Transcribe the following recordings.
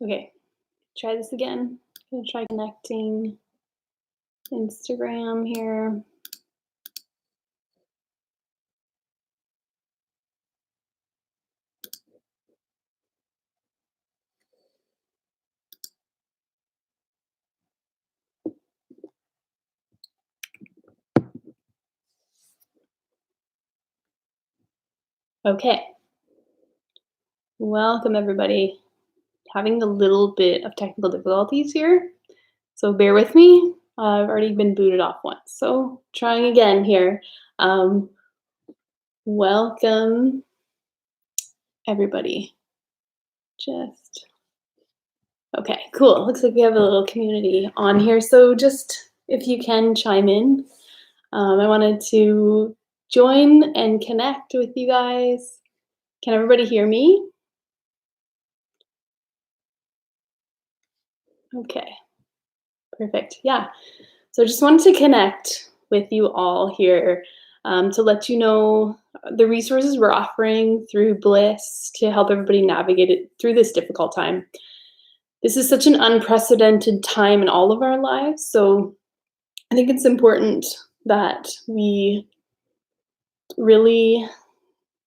Okay, try this again. Gonna try connecting Instagram here. Okay, welcome everybody. Having a little bit of technical difficulties here, so bear with me. I've already been booted off once, so trying again here. Um, Welcome everybody. Just okay, cool. Looks like we have a little community on here. So just if you can chime in, I wanted to join and connect with you guys. Can everybody hear me? Okay, perfect. Yeah. So I just wanted to connect with you all here to let you know the resources we're offering through Bliss to help everybody navigate it through this difficult time. This is such an unprecedented time in all of our lives. So I think it's important that we really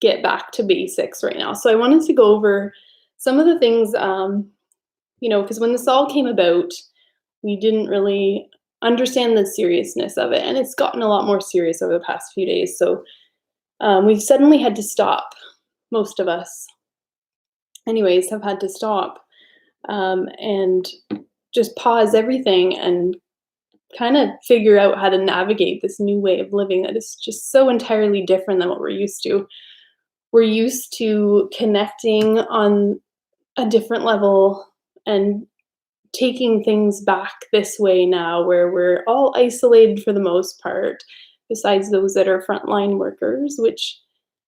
get back to basics right now. So I wanted to go over some of the things, because when this all came about, we didn't really understand the seriousness of it, and it's gotten a lot more serious over the past few days. So we've suddenly had to stop. Most of us, anyways, have had to stop and just pause everything and kind of figure out how to navigate this new way of living that is just so entirely different than what we're used to. We're used to connecting on a different level and taking things back this way now, where we're all isolated for the most part, besides those that are frontline workers, which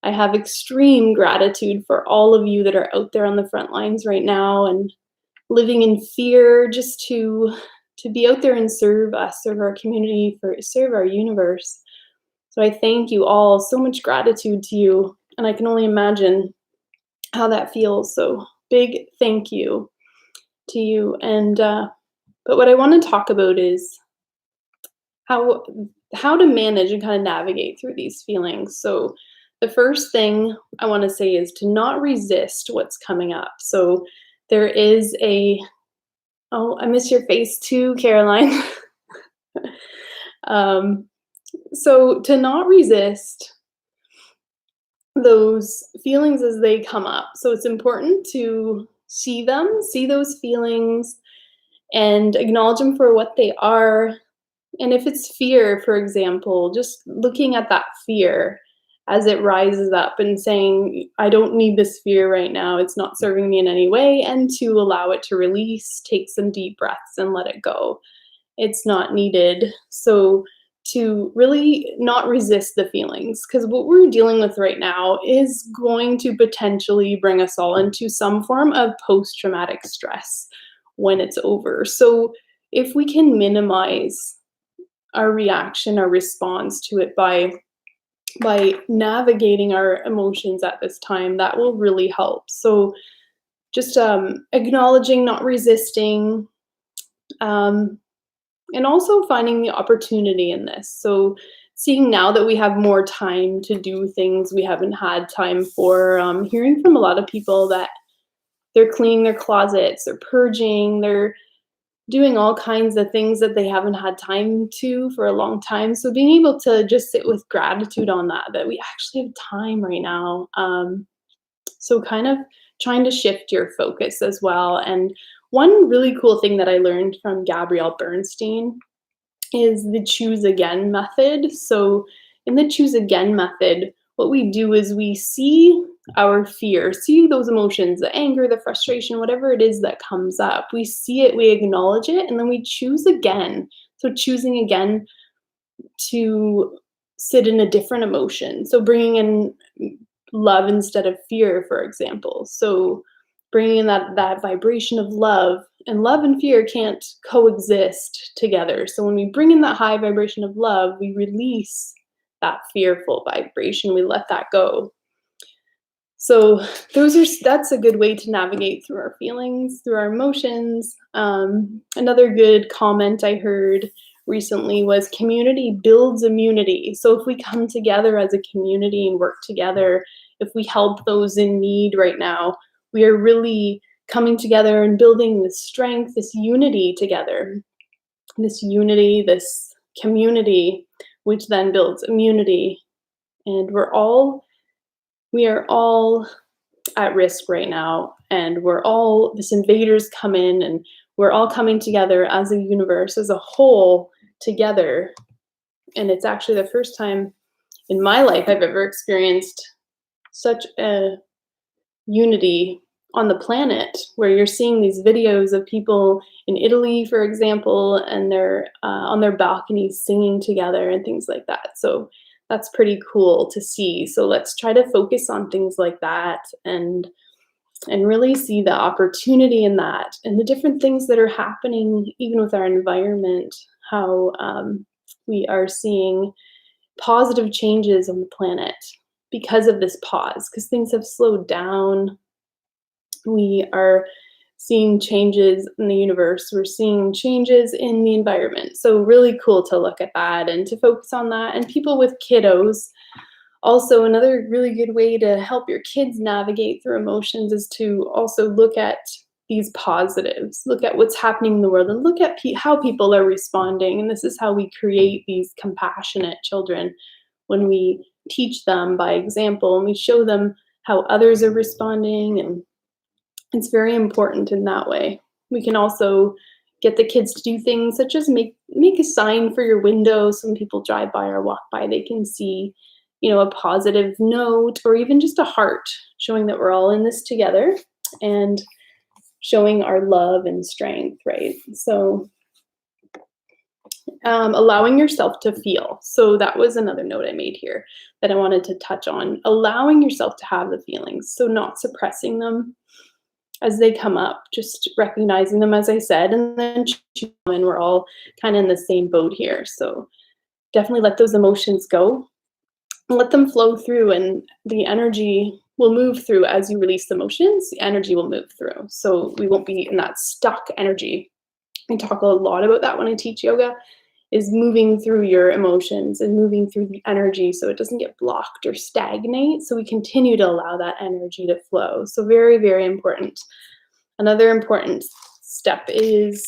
I have extreme gratitude for all of you that are out there on the front lines right now and living in fear just to be out there and serve us, serve our community, serve our universe. So I thank you all, so much gratitude to you, and I can only imagine how that feels. So big thank you to you. And but what I want to talk about is how how to manage and kind of navigate through these feelings. So the first thing I want to say is to not resist what's coming up. So there is a oh, I miss your face too, Caroline. um, so to not resist those feelings as they come up. So it's important to see them, see those feelings, and acknowledge them for what they are. And if it's fear, for example, just looking at that fear as it rises up and saying, I don't need this fear right now. It's not serving me in any way. And to allow it to release, take some deep breaths and let it go. It's not needed. So to really not resist the feelings, because what we're dealing with right now is going to potentially bring us all into some form of post traumatic stress when it's over. So if we can minimize our reaction, our response to it by navigating our emotions at this time, that will really help. So just acknowledging, not resisting, um, and also finding the opportunity in this. So seeing now that we have more time to do things we haven't had time for, hearing from a lot of people that they're cleaning their closets, they're purging, they're doing all kinds of things that they haven't had time to for a long time. So being able to just sit with gratitude on that, that we actually have time right now. So kind of trying to shift your focus as well. And one really cool thing that I learned from Gabrielle Bernstein is the choose again method. So in the choose again method, what we do is we see our fear, see those emotions, the anger, the frustration, whatever it is that comes up. We see it, we acknowledge it, and then we choose again. So choosing again to sit in a different emotion. So bringing in love instead of fear, for example. So bringing in that vibration of love, and love and fear can't coexist together. So when we bring in that high vibration of love, we release that fearful vibration, we let that go. So that's a good way to navigate through our feelings, through our emotions. Another good comment I heard recently was community builds immunity. So if we come together as a community and work together, if we help those in need right now, we are really coming together and building this strength, this unity together, this community, which then builds immunity. And we are all at risk right now, and this invaders come in, and we're all coming together as a universe, as a whole, together. And it's actually the first time in my life I've ever experienced such a unity on the planet, where you're seeing these videos of people in Italy, for example, and they're on their balconies singing together and things like that. So that's pretty cool to see. So let's try to focus on things like that, and really see the opportunity in that, and the different things that are happening even with our environment, how we are seeing positive changes on the planet because of this pause, because things have slowed down. We are seeing changes in the universe, we're seeing changes in the environment. So really cool to look at that and to focus on that. And people with kiddos, also another really good way to help your kids navigate through emotions is to also look at these positives, look at what's happening in the world, and look at how people are responding. And this is how we create these compassionate children, when we teach them by example and we show them how others are responding. And it's very important in that way. We can also get the kids to do things such as make a sign for your window, so when people drive by or walk by, they can see, a positive note, or even just a heart, showing that we're all in this together and showing our love and strength, right? So allowing yourself to feel. So that was another note I made here that I wanted to touch on. Allowing yourself to have the feelings, so not suppressing them as they come up, just recognizing them, as I said, and then and we're all kind of in the same boat here. So definitely let those emotions go, let them flow through, and the energy will move through. As you release the emotions, the energy will move through. So we won't be in that stuck energy. I talk a lot about that when I teach yoga, is moving through your emotions and moving through the energy so it doesn't get blocked or stagnate. So we continue to allow that energy to flow. So very, very important. Another important step is,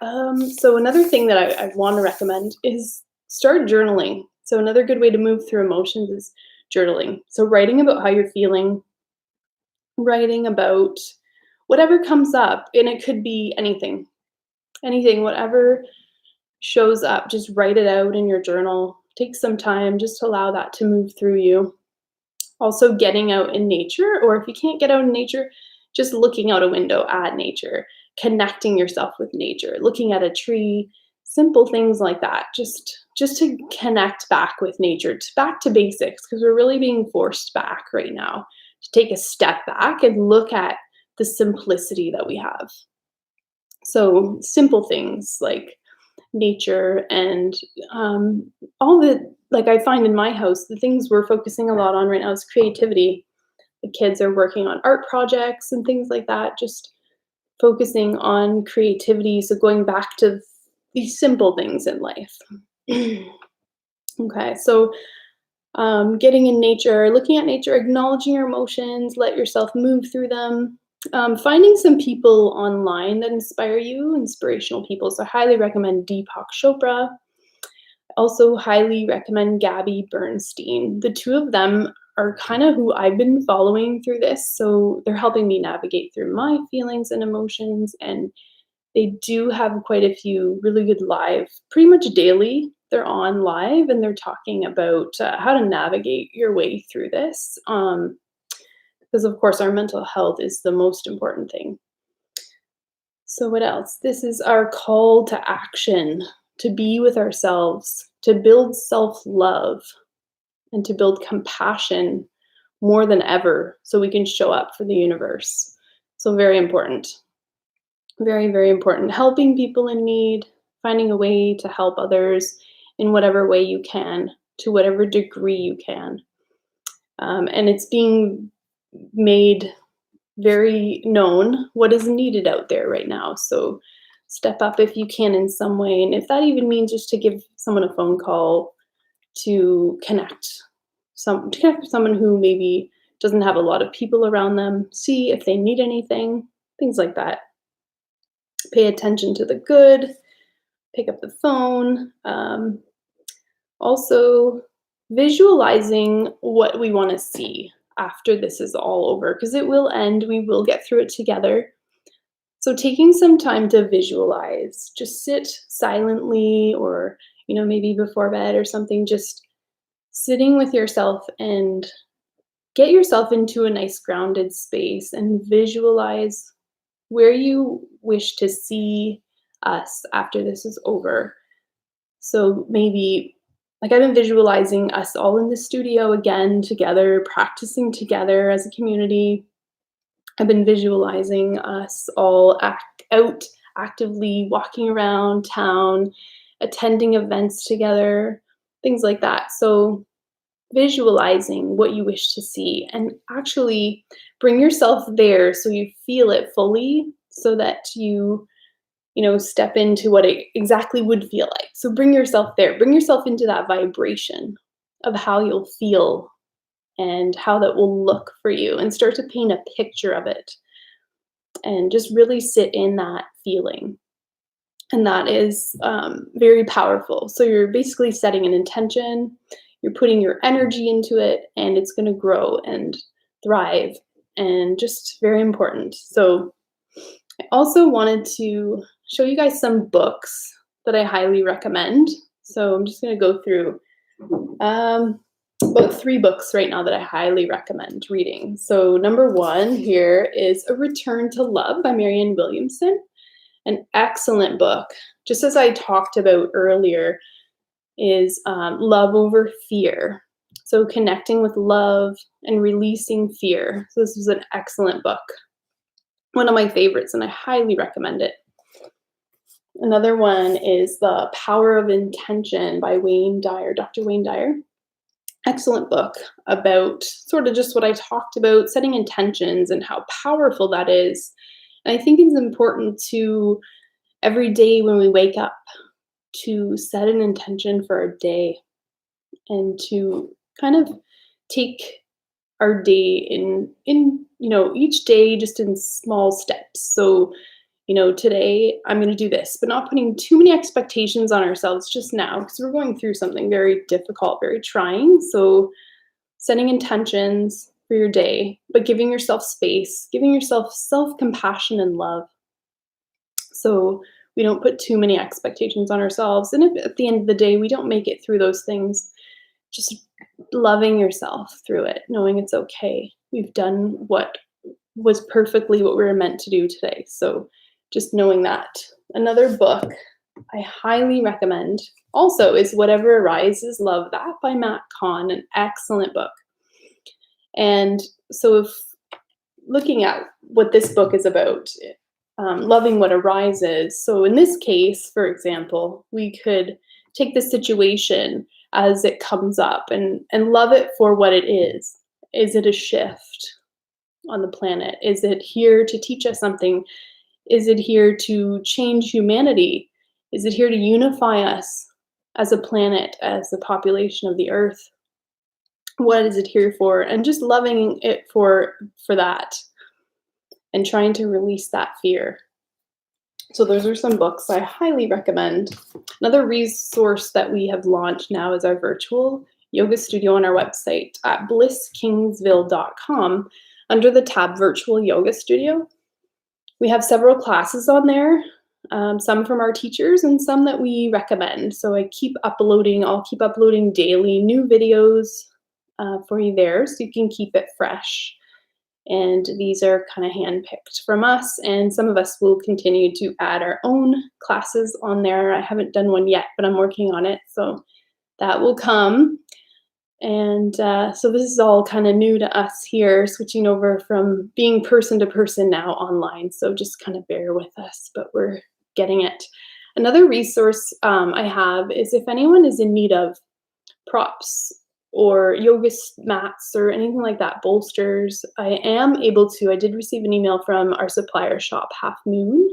so another thing that I want to recommend is start journaling. So another good way to move through emotions is journaling. So writing about how you're feeling, writing about whatever comes up, and it could be anything, whatever shows up, just write it out in your journal. Take some time, just allow that to move through you. Also getting out in nature, or if you can't get out in nature, just looking out a window at nature, connecting yourself with nature, looking at a tree, simple things like that, just to connect back with nature, back to basics, because we're really being forced back right now to take a step back and look at the simplicity that we have. So simple things like nature, and all the, like I find in my house, the things we're focusing a lot on right now is creativity. The kids are working on art projects and things like that, just focusing on creativity. So going back to these simple things in life. Okay, so getting in nature, looking at nature, acknowledging your emotions, let yourself move through them. Finding some people online that inspire you, inspirational people. So I highly recommend Deepak Chopra. Also highly recommend Gabby Bernstein. The two of them are kind of who I've been following through this. So they're helping me navigate through my feelings and emotions. And they do have quite a few really good live, pretty much daily. They're on live and they're talking about how to navigate your way through this. Because of course our mental health is the most important thing. So what else? This is our call to action, to be with ourselves, to build self-love, and to build compassion more than ever so we can show up for the universe. So very important. Very, very important. Helping people in need, finding a way to help others in whatever way you can, to whatever degree you can. And it's being made very known what is needed out there right now. So step up if you can in some way. And if that even means just to give someone a phone call to connect with someone who maybe doesn't have a lot of people around them, see if they need anything, things like that. Pay attention to the good, pick up the phone. Also, visualizing what we want to see after this is all over, because it will end, we will get through it together. So taking some time to visualize, just sit silently or, maybe before bed or something, just sitting with yourself and get yourself into a nice grounded space and visualize where you wish to see us after this is over. So maybe, like, I've been visualizing us all in the studio again together, practicing together as a community. I've been visualizing us all out actively walking around town, attending events together, things like that. So visualizing what you wish to see and actually bring yourself there so you feel it fully so that you step into what it exactly would feel like. So bring yourself there, bring yourself into that vibration of how you'll feel and how that will look for you, and start to paint a picture of it and just really sit in that feeling. And that is very powerful. So you're basically setting an intention, you're putting your energy into it, and it's going to grow and thrive, and just very important. So I also wanted to show you guys some books that I highly recommend. So I'm just going to go through about 3 books right now that I highly recommend reading. So number 1 here is A Return to Love by Marianne Williamson. An excellent book. Just as I talked about earlier, is Love Over Fear. So connecting with love and releasing fear. So this was an excellent book. One of my favorites, and I highly recommend it. Another one is The Power of Intention by Wayne Dyer, Dr. Wayne Dyer. Excellent book about sort of just what I talked about, setting intentions and how powerful that is. And I think it's important to, every day when we wake up, to set an intention for our day and to kind of take our day in each day just in small steps. So today I'm going to do this, but not putting too many expectations on ourselves just now, because we're going through something very difficult, very trying. So setting intentions for your day, but giving yourself space, giving yourself self-compassion and love. So we don't put too many expectations on ourselves. And if at the end of the day we don't make it through those things, just loving yourself through it, knowing it's okay. We've done what was perfectly what we were meant to do today. So just knowing that. Another book I highly recommend also is Whatever Arises, Love That by Matt Kahn, an excellent book. And so if looking at what this book is about, loving what arises. So in this case, for example, we could take the situation as it comes up and love it for what it is. Is it a shift on the planet? Is it here to teach us something? Is it here to change humanity? Is it here to unify us as a planet, as the population of the earth? What is it here for? And just loving it for that and trying to release that fear. So those are some books I highly recommend. Another resource that we have launched now is our virtual yoga studio on our website at BlissKingsville.com under the tab Virtual Yoga Studio. We have several classes on there, some from our teachers and some that we recommend. So I'll keep uploading daily new videos for you there so you can keep it fresh. And these are kind of handpicked from us, and some of us will continue to add our own classes on there. I haven't done one yet, but I'm working on it, so that will come. And so this is all kind of new to us here, switching over from being person to person now online, so just kind of bear with us, but we're getting it. Another resource I have is if anyone is in need of props or yoga mats or anything like that, bolsters, I did receive an email from our supplier shop, Half Moon,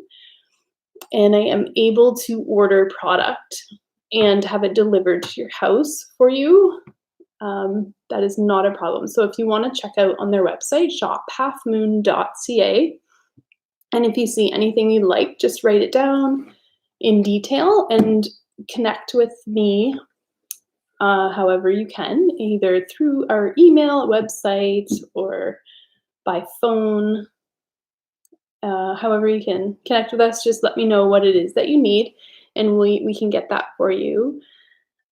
and I am able to order product and have it delivered to your house for you. That is not a problem. So if you want to check out on their website, shophalfmoon.ca, and if you see anything you like, just write it down in detail and connect with me however you can, either through our email, website, or by phone. However you can connect with us, just let me know what it is that you need, and we can get that for you.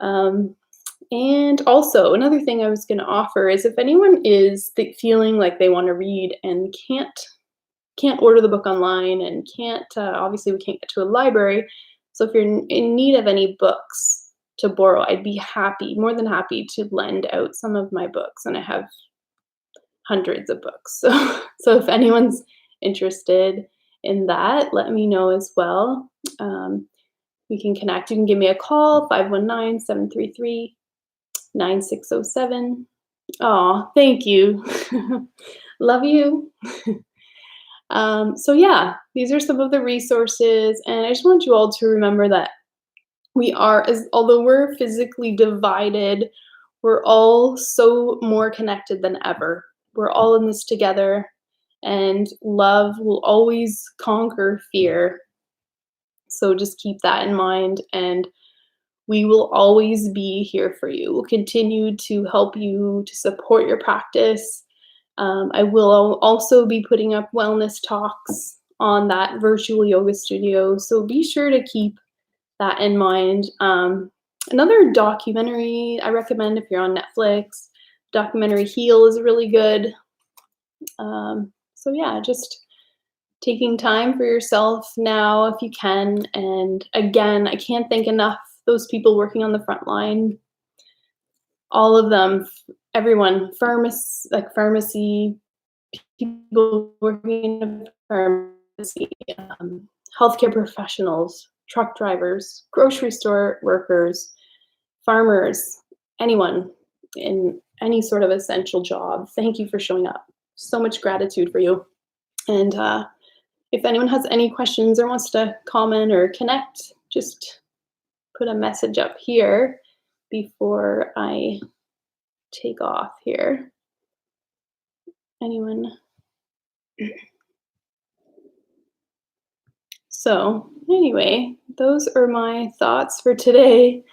And also, another thing I was going to offer is if anyone is feeling like they want to read and can't order the book online and can't obviously we can't get to a library. So if you're in need of any books to borrow, I'd be more than happy to lend out some of my books, and I have hundreds of books. So if anyone's interested in that, let me know as well. We can connect. You can give me a call, 519-733-9607. Oh, thank you. Love you. So yeah, these are some of the resources, and I just want you all to remember that although we're physically divided, we're all so more connected than ever. We're all in this together, and love will always conquer fear. So just keep that in mind, and we will always be here for you. We'll continue to help you, to support your practice. I will also be putting up wellness talks on that virtual yoga studio, so be sure to keep that in mind. Another documentary I recommend if you're on Netflix, documentary Heal is really good. So yeah, just taking time for yourself now if you can. And again, I can't thank enough those people working on the front line. All of them, everyone, pharmacy, people working in a pharmacy, healthcare professionals, truck drivers, grocery store workers, farmers, anyone in any sort of essential job. Thank you for showing up. So much gratitude for you. And if anyone has any questions or wants to comment or connect, just put a message up here before I take off here. Anyone? So anyway, those are my thoughts for today.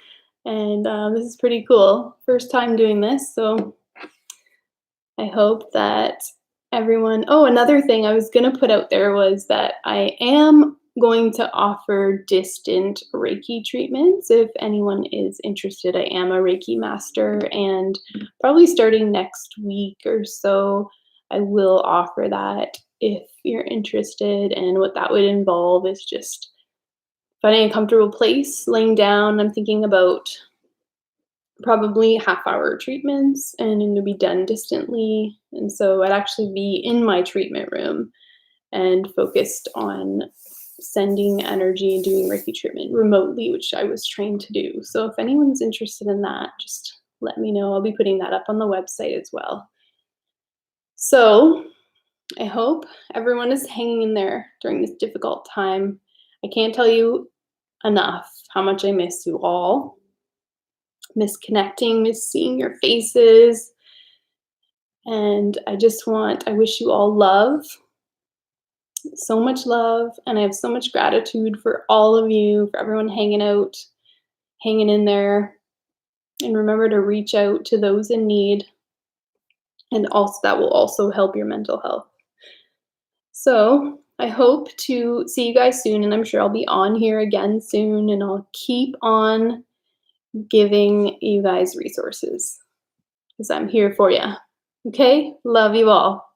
And this is pretty cool. First time doing this, so I hope that everyone... Oh, another thing I was going to put out there was that I am going to offer distant Reiki treatments if anyone is interested. I am a Reiki master, and probably starting next week or so, I will offer that if you're interested. And what that would involve is just finding a comfortable place, laying down. I'm thinking about probably half-hour treatments, and it'll be done distantly. And so I'd actually be in my treatment room and focused on sending energy and doing Reiki treatment remotely, which I was trained to do. So if anyone's interested in that, just let me know. I'll be putting that up on the website as well. So I hope everyone is hanging in there during this difficult time. I can't tell you enough how much I miss you all. Miss connecting, miss seeing your faces. And I wish you all love, so much love, and I have so much gratitude for all of you, for everyone hanging out, hanging in there. And remember to reach out to those in need, and also that will also help your mental health. So I hope to see you guys soon, and I'm sure I'll be on here again soon, and I'll keep on giving you guys resources because I'm here for you. Okay? Love you all.